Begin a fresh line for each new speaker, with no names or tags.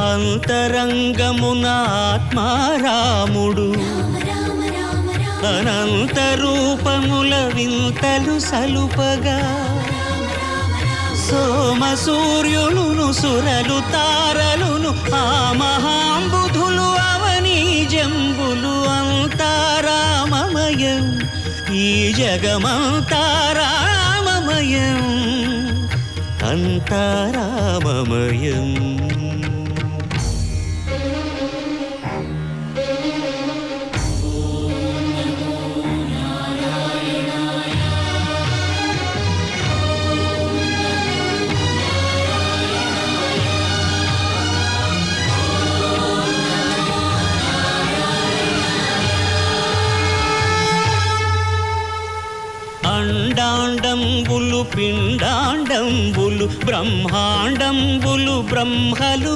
అంతరంగమున ఆత్మారాముడు అనంత రూపముల వింతలు సలుపగా సోమ సూర్యులును సురలు తారలును ఆ మహాంబుధులు అవనీ జంబులు అంతారామమయం ఈ జగమంతారామమయం అంతారామమయం. అండాండంబులు పిండాండంబులు బ్రహ్మాండంబులు బ్రహ్మలు